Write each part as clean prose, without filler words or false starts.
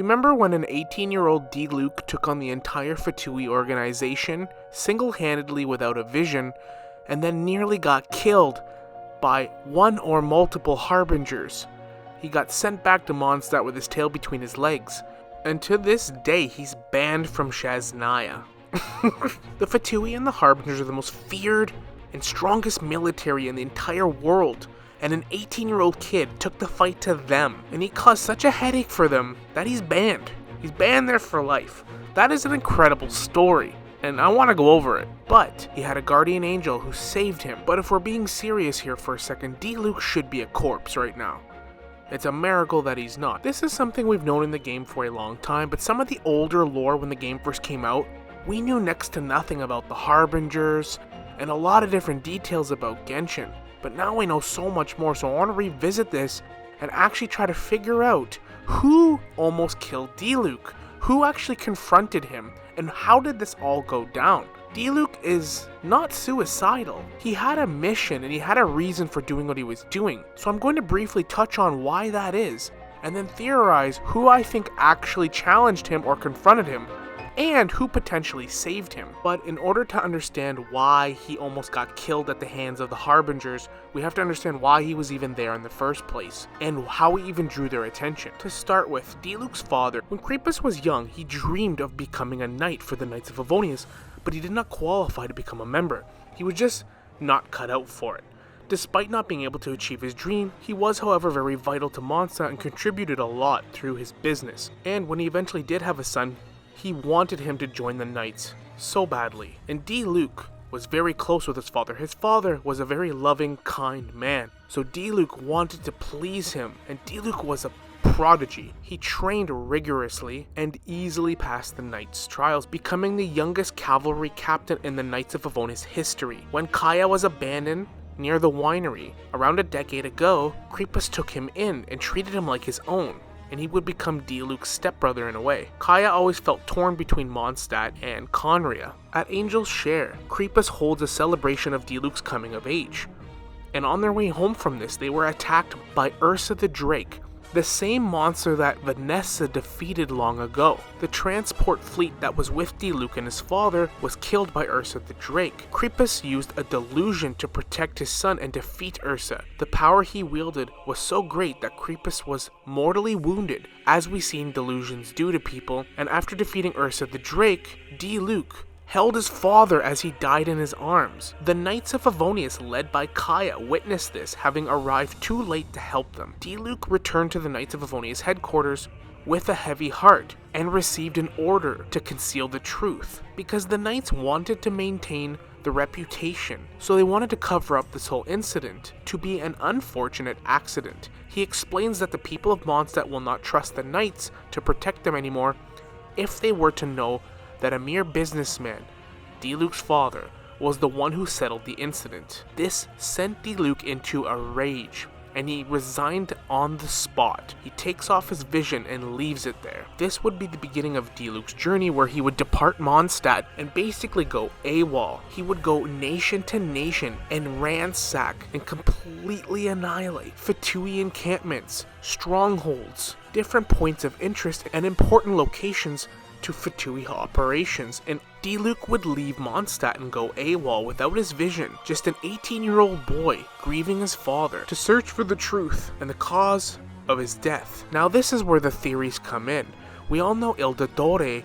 Do you remember when an 18-year-old Diluc took on the entire Fatui organization, single-handedly without a vision, and then nearly got killed by one or multiple Harbingers? He got sent back to Mondstadt with his tail between his legs, and to this day he's banned from Shasnaya. The Fatui and the Harbingers are the most feared and strongest military in the entire world, and an 18-year-old kid took the fight to them, and he caused such a headache for them that he's banned. He's banned there for life. That is an incredible story, and I want to go over it. But he had a guardian angel who saved him. But if we're being serious here for a second, Diluc should be a corpse right now. It's a miracle that he's not. This is something we've known in the game for a long time, but some of the older lore when the game first came out, we knew next to nothing about the Harbingers and a lot of different details about Genshin. But now we know so much more, so I want to revisit this and actually try to figure out who almost killed Diluc, who actually confronted him, and how did this all go down. Diluc is not suicidal. He had a mission and he had a reason for doing what he was doing. So I'm going to briefly touch on why that is, and then theorize who I think actually challenged him or confronted him, and who potentially saved him. But in order to understand why he almost got killed at the hands of the Harbingers, we have to understand why he was even there in the first place, and how he even drew their attention. To start with, Diluc's father, when Creepus was young, he dreamed of becoming a knight for the Knights of Favonius, but he did not qualify to become a member. He was just not cut out for it. Despite not being able to achieve his dream, he was however very vital to Mondstadt and contributed a lot through his business. And when he eventually did have a son, he wanted him to join the Knights so badly. And Diluc was very close with his father. His father was a very loving, kind man. So Diluc wanted to please him, and Diluc was a prodigy. He trained rigorously and easily passed the Knights' trials, becoming the youngest cavalry captain in the Knights of Favonius history. When Kaya was abandoned near the winery around a decade ago, Creepus took him in and treated him like his own, and he would become Diluc's stepbrother in a way. Kaya always felt torn between Mondstadt and Conria. At Angel's Share, Creepus holds a celebration of Diluc's coming of age, and on their way home from this, they were attacked by Ursa the Drake, the same monster that Vanessa defeated long ago. The transport fleet that was with Diluc and his father was killed by Ursa the Drake. Creepus used a delusion to protect his son and defeat Ursa. The power he wielded was so great that Creepus was mortally wounded, as we seen delusions do to people, and after defeating Ursa the Drake, Diluc held his father as he died in his arms. The Knights of Favonius, led by Kaya, witnessed this, having arrived too late to help them. Diluc returned to the Knights of Favonius headquarters with a heavy heart, and received an order to conceal the truth, because the Knights wanted to maintain the reputation, so they wanted to cover up this whole incident to be an unfortunate accident. He explains that the people of Mondstadt will not trust the Knights to protect them anymore if they were to know that a mere businessman, Diluc's father, was the one who settled the incident. This sent Diluc into a rage, and he resigned on the spot. He takes off his vision and leaves it there. This would be the beginning of Diluc's journey, where he would depart Mondstadt and basically go AWOL. He would go nation to nation and ransack and completely annihilate Fatui encampments, strongholds, different points of interest, and important locations to Fatui operations, and Diluc would leave Mondstadt and go AWOL without his vision, just an 18-year-old boy grieving his father, to search for the truth and the cause of his death. Now this is where the theories come in. We all know Il Dottore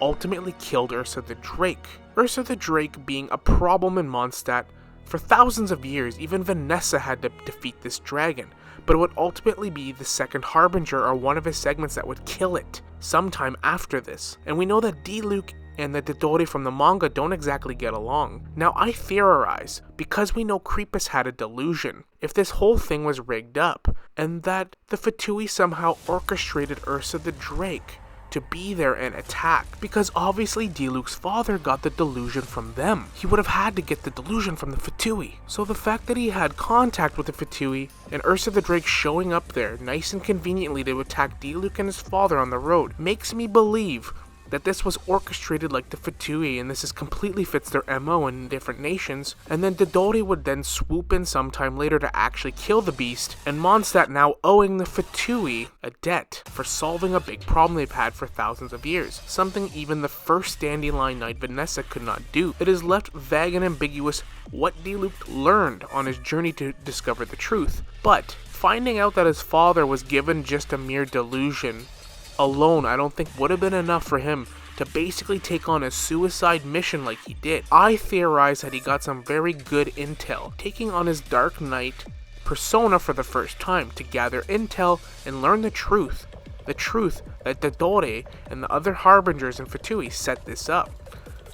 ultimately killed Ursa the Drake. Ursa the Drake being a problem in Mondstadt for thousands of years. Even Vanessa had to defeat this dragon, but it would ultimately be the second Harbinger or one of his segments that would kill it sometime after this. And we know that Diluc and the Dottore from the manga don't exactly get along. Now I theorize, because we know Creepus had a delusion, if this whole thing was rigged up, and that the Fatui somehow orchestrated Ursa the Drake to be there and attack, because obviously Diluc's father got the delusion from them. He would have had to get the delusion from the Fatui. So the fact that he had contact with the Fatui and Ursa the Drake showing up there nice and conveniently to attack Diluc and his father on the road makes me believe that this was orchestrated like the Fatui, and completely fits their MO in different nations, and then Dodori would then swoop in sometime later to actually kill the beast, and Mondstadt now owing the Fatui a debt for solving a big problem they've had for thousands of years, something even the first Dandelion Knight Vanessa could not do. It is left vague and ambiguous what Diluc learned on his journey to discover the truth, but finding out that his father was given just a mere delusion alone, I don't think would have been enough for him to basically take on a suicide mission like he did. I theorize that he got some very good intel, taking on his Dark Knight persona for the first time to gather intel and learn the truth that Dodori and the other Harbingers in Fatui set this up.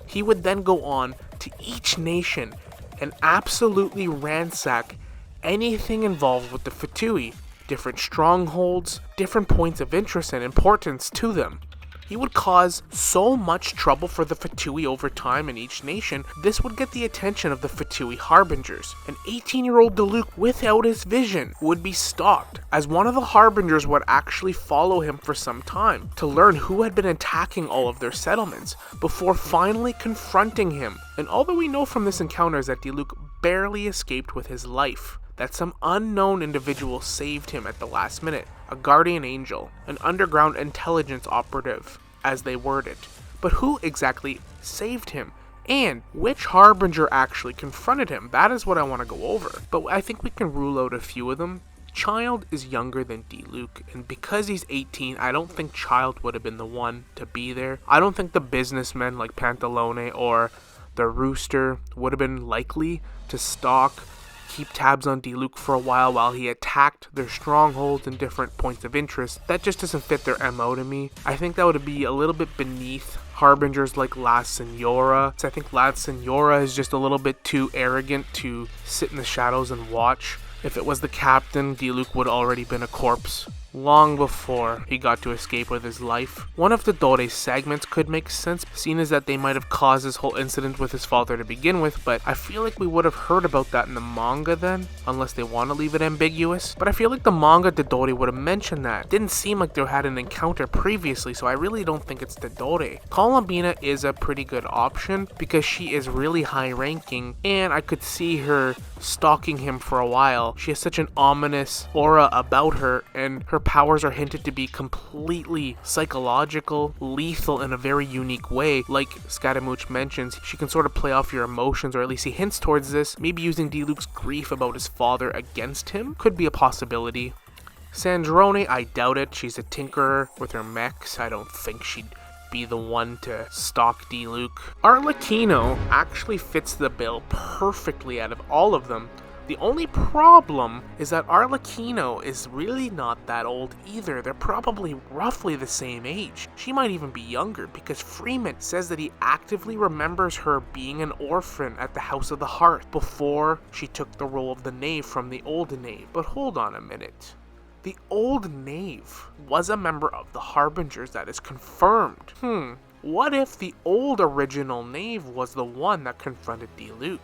He would then go on to each nation and absolutely ransack anything involved with the Fatui, different strongholds, different points of interest and importance to them. He would cause so much trouble for the Fatui over time in each nation, this would get the attention of the Fatui Harbingers. An 18-year-old Diluc without his vision would be stalked, as one of the Harbingers would actually follow him for some time to learn who had been attacking all of their settlements, before finally confronting him. And all that we know from this encounter is that Diluc barely escaped with his life, that some unknown individual saved him at the last minute, a guardian angel, an underground intelligence operative, as they word it. But who exactly saved him? And which Harbinger actually confronted him? That is what I want to go over. But I think we can rule out a few of them. Child is younger than Diluc, and because he's 18, I don't think Child would have been the one to be there. I don't think the businessmen like Pantalone or the Rooster would have been likely to stalk, keep tabs on Diluc for a while he attacked their strongholds and different points of interest. That just doesn't fit their MO to me. I think that would be a little bit beneath Harbingers like La Senora. I think La Senora is just a little bit too arrogant to sit in the shadows and watch. If it was the captain, Diluc would already been a corpse long before he got to escape with his life. One of the Dodori's segments could make sense, seeing as that they might have caused this whole incident with his father to begin with, but I feel like we would have heard about that in the manga then, unless they want to leave it ambiguous. But I feel like the manga Dodori would have mentioned that. Didn't seem like they had an encounter previously, so I really don't think it's Dodori. Columbina is a pretty good option because she is really high ranking, and I could see her stalking him for a while. She has such an ominous aura about her, and her powers are hinted to be completely psychological, lethal in a very unique way. Like Scaramouche mentions, she can sort of play off your emotions, or at least he hints towards this. Maybe using Diluc's grief about his father against him could be a possibility. Sandrone, I doubt it. She's a tinkerer with her mechs. I don't think she'd be the one to stalk Diluc. Arlecchino actually fits the bill perfectly out of all of them. The only problem is that Arlecchino is really not that old either. They're probably roughly the same age. She might even be younger, because Freeman says that he actively remembers her being an orphan at the House of the Hearth before she took the role of the knave from the old knave. But hold on a minute. The old knave was a member of the Harbingers, that is confirmed. What if the old original knave was the one that confronted Diluc?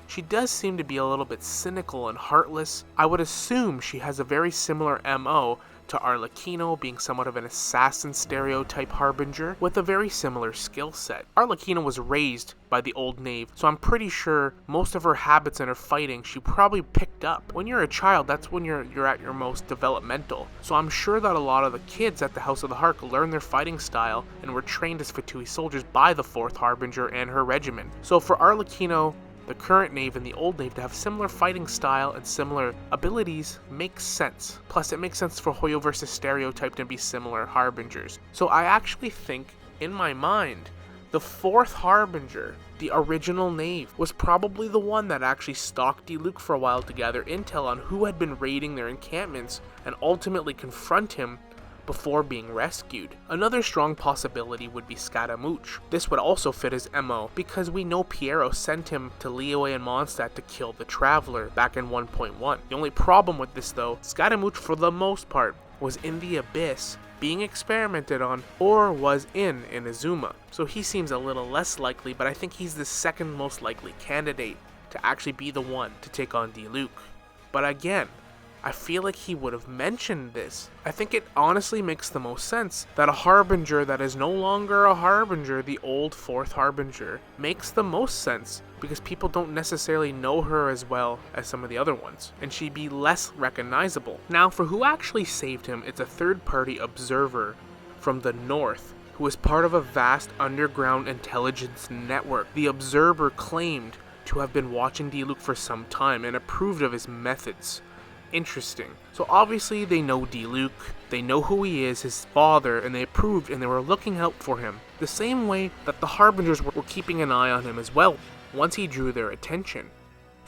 She does seem to be a little bit cynical and heartless. I would assume she has a very similar MO to Arlecchino, being somewhat of an assassin stereotype Harbinger with a very similar skill set. Arlecchino was raised by the old knave, so I'm pretty sure most of her habits and her fighting she probably picked up. When you're a child, that's when you're at your most developmental. So I'm sure that a lot of the kids at the House of the Hark learned their fighting style and were trained as Fatui soldiers by the 4th Harbinger and her regiment. So for Arlecchino, the current knave and the old knave to have similar fighting style and similar abilities makes sense. Plus, it makes sense for Hoyo versus Stereotype to be similar Harbingers. So I actually think, in my mind, the 4th Harbinger, the original knave, was probably the one that actually stalked Diluc for a while to gather intel on who had been raiding their encampments and ultimately confront him before being rescued. Another strong possibility would be Scaramouche. This would also fit his MO, because we know Piero sent him to Liyue and Mondstadt to kill the Traveler back in 1.1. The only problem with this though, Scaramouche for the most part was in the Abyss, being experimented on, or was in Inazuma. So he seems a little less likely, but I think he's the second most likely candidate to actually be the one to take on Diluc. But again, I feel like he would have mentioned this. I think it honestly makes the most sense that a Harbinger that is no longer a Harbinger, the old 4th Harbinger, makes the most sense because people don't necessarily know her as well as some of the other ones, and she'd be less recognizable. Now, for who actually saved him, it's a third-party observer from the north who was part of a vast underground intelligence network. The observer claimed to have been watching Diluc for some time and approved of his methods. Interesting. So obviously they know Diluc, they know who he is, his father, and they approved and they were looking out for him. The same way that the Harbingers were keeping an eye on him as well, once he drew their attention.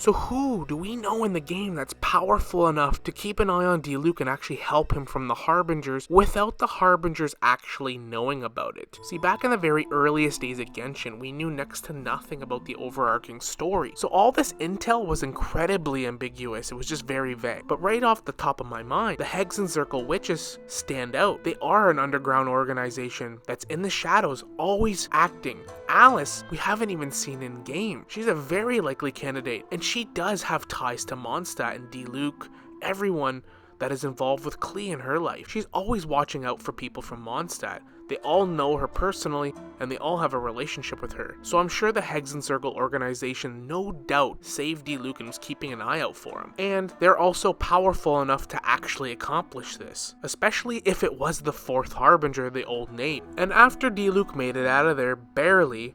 So who do we know in the game that's powerful enough to keep an eye on Diluc and actually help him from the Harbingers without the Harbingers actually knowing about it? See, back in the very earliest days of Genshin, we knew next to nothing about the overarching story. So all this intel was incredibly ambiguous. It was just very vague. But right off the top of my mind, the Hexen Circle Witches stand out. They are an underground organization that's in the shadows, always acting. Alice, we haven't even seen in game. She's a very likely candidate, and she does have ties to Mondstadt and Diluc, everyone that is involved with Klee in her life. She's always watching out for people from Mondstadt. They all know her personally, and they all have a relationship with her. So I'm sure the Hexen Circle organization no doubt saved Diluc and was keeping an eye out for him. And they're also powerful enough to actually accomplish this, especially if it was the 4th Harbinger, the old name. And after Diluc made it out of there, barely,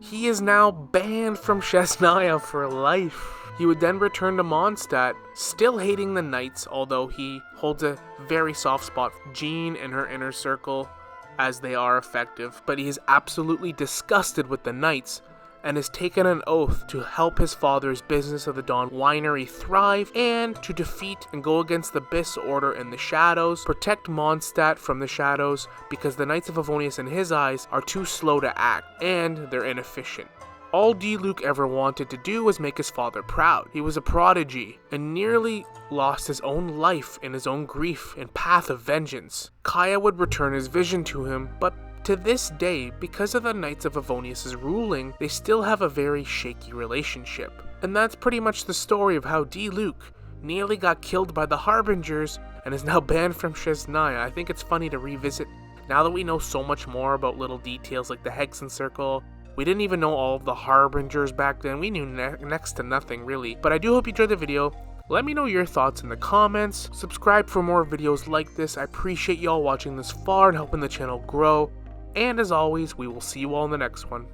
he is now banned from Chesnaya for life. He would then return to Mondstadt, still hating the Knights, although he holds a very soft spot for Jean and her inner circle, as they are effective, but he is absolutely disgusted with the Knights, and has taken an oath to help his father's Business of the Dawn winery thrive, and to defeat and go against the Abyss Order in the shadows, protect Mondstadt from the shadows, because the Knights of Favonius in his eyes are too slow to act, and they're inefficient. All Diluc ever wanted to do was make his father proud. He was a prodigy, and nearly lost his own life in his own grief and path of vengeance. Kaya would return his vision to him, but to this day, because of the Knights of Favonius' ruling, they still have a very shaky relationship. And that's pretty much the story of how Diluc nearly got killed by the Harbingers and is now banned from Chesnaya. I think it's funny to revisit now that we know so much more about little details like the Hexen Circle. We didn't even know all of the Harbingers back then. We knew next to nothing, really. But I do hope you enjoyed the video. Let me know your thoughts in the comments. Subscribe for more videos like this. I appreciate y'all watching this far and helping the channel grow. And as always, we will see you all in the next one.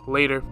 Later.